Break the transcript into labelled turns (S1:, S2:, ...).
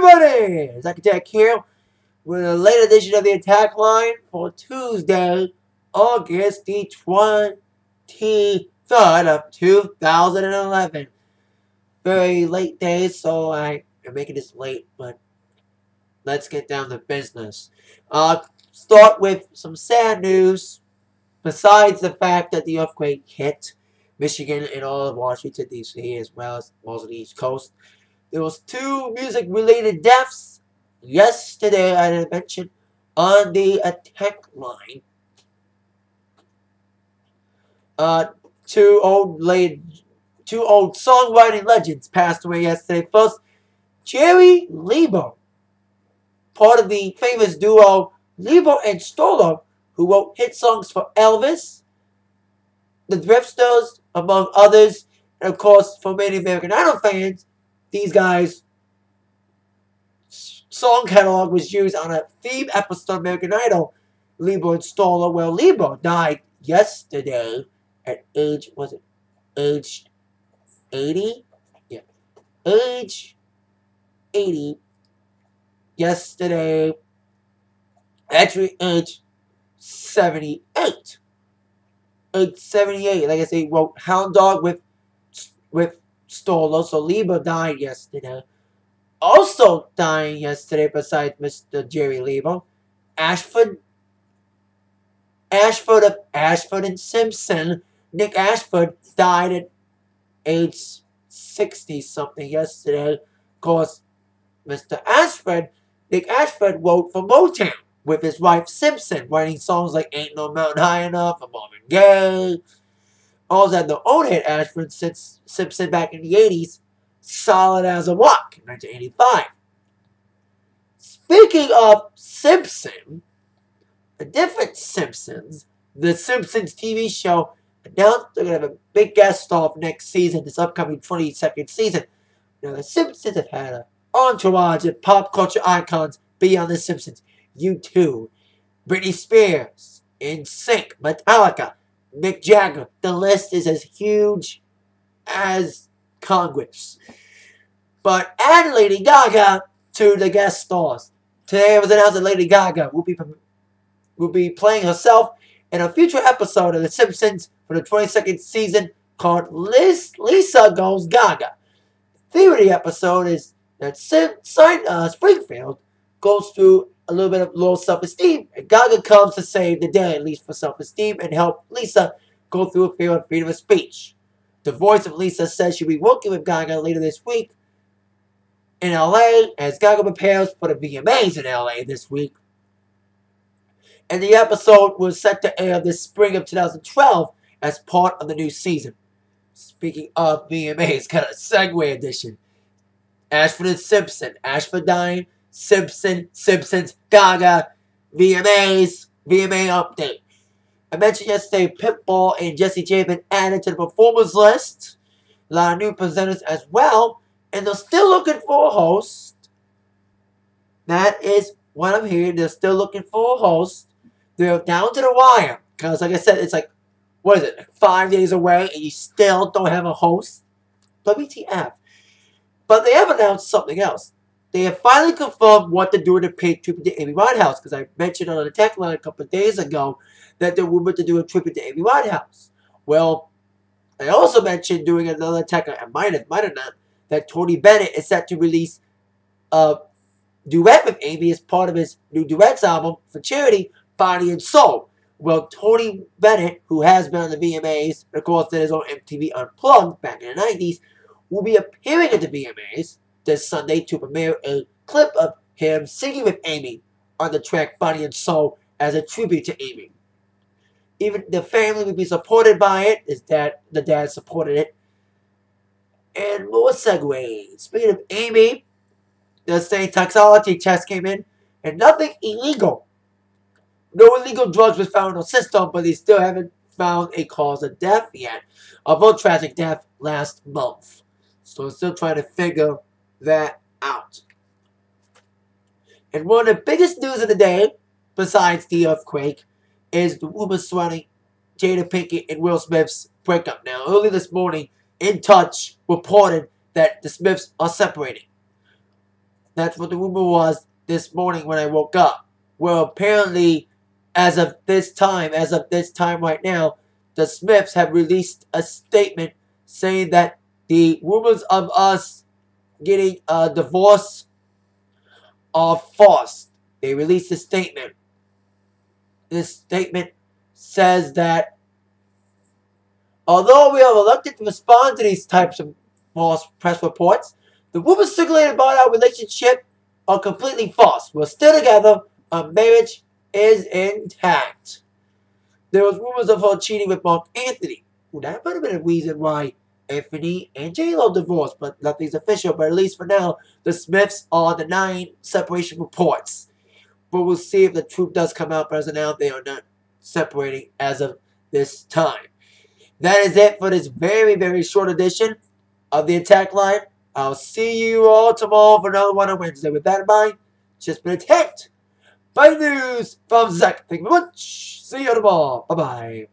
S1: everybody! Zach Attack here with a late edition of the Attack Line for Tuesday, August the 23rd of 2011. Very late day, so I am making this late, but let's get down to business. Start with some sad news. Besides the fact that the earthquake hit Michigan and all of Washington, D.C., as well as most of the East Coast, there was 2 music-related deaths yesterday, I didn't mention, on the Atakline. Two old songwriting legends passed away yesterday. First, Jerry Leiber, part of the famous duo Leiber and Stoller, who wrote hit songs for Elvis, the Drifters, among others, and of course, for many American Idol fans, these guys' song catalog was used on a theme episode of American Idol, Leiber and Stoller. Well, Leiber died yesterday at age 80? Yeah. Age 80. Yesterday. Actually, age 78. Age 78. Like I say, wrote Hound Dog with Stoller. So Leiber died yesterday. Also dying yesterday, besides Mr. Jerry Leiber, Ashford and Simpson, Nick Ashford, died at age 60-something yesterday. Of course, Mr. Ashford, Nick Ashford, wrote for Motown with his wife Simpson, writing songs like Ain't No Mountain High Enough and Marvin Gaye. Also had their own hit, Ashford since Simpson back in the 80s, Solid as a Rock in 1985. Speaking of Simpson, a different Simpsons, the Simpsons TV show announced they're going to have a big guest star next season, this upcoming 22nd season. Now, the Simpsons have had an entourage of pop culture icons beyond the Simpsons. U2, Britney Spears, NSYNC, Metallica, Mick Jagger. The list is as huge as Congress. But add Lady Gaga to the guest stars. Today it was announced that Lady Gaga will be playing herself in a future episode of The Simpsons for the 22nd season called Lisa Goes Gaga. The theme of the episode is that Springfield goes through a little bit of low self-esteem, and Gaga comes to save the day, at least for self-esteem, and help Lisa go through a fear of freedom of speech. The voice of Lisa says she'll be working with Gaga later this week in LA as Gaga prepares for the VMAs in LA this week. And the episode was set to air this spring of 2012 as part of the new season. Speaking of VMAs, kind of segue edition. Ashford and Simpson. Ashford dying. Simpsons, Gaga, VMAs, VMA update. I mentioned yesterday Pitbull and Jesse J have been added to the performers list. A lot of new presenters as well. And they're still looking for a host. That is what I'm hearing. They're still looking for a host. They're down to the wire. Because like I said, it's like, what is it, like 5 days away and you still don't have a host? WTF. But they have announced something else. They have finally confirmed what they're doing to pay tribute to Amy Winehouse. Because I mentioned on the tech line a couple of days ago that they're rumored to do a tribute to Amy Winehouse. Well, I also mentioned doing another tech line, I might have not, that Tony Bennett is set to release a duet with Amy as part of his new duets album for charity, Body and Soul. Well, Tony Bennett, who has been on the VMAs, and of course did his own MTV Unplugged back in the 90s, will be appearing at the VMAs this Sunday to premiere a clip of him singing with Amy on the track Body and Soul as a tribute to Amy. Even the family will be supported by it. The dad supported it. And more segues. Speaking of Amy, they're saying toxicology test came in and nothing illegal. No illegal drugs was found in the system, but they still haven't found a cause of death yet. Although tragic death last month. So they're still trying to figure that out. And one of the biggest news of the day, besides the earthquake, is the rumors surrounding Jada Pinkett and Will Smith's breakup. Now, early this morning, In Touch reported that the Smiths are separating. That's what the rumor was this morning when I woke up. Well, apparently, as of this time right now, the Smiths have released a statement saying that the rumors of us getting a divorce are false. They released a statement. This statement says that although we are reluctant to respond to these types of false press reports, the rumors circulated about our relationship are completely false. We're still together. Our marriage is intact. There was rumors of her cheating with Mark Anthony. Well, that might have been a reason why Anthony and J-Lo divorced, but nothing's official. But at least for now, the Smiths are denying separation reports. But we'll see if the truth does come out. But as of now, they are not separating as of this time. That is it for this very, very short edition of the Attack Line. I'll see you all tomorrow for another one on Wednesday. With that in mind, just been attacked by news from Zach. Thank you very much. See you tomorrow. Bye-bye.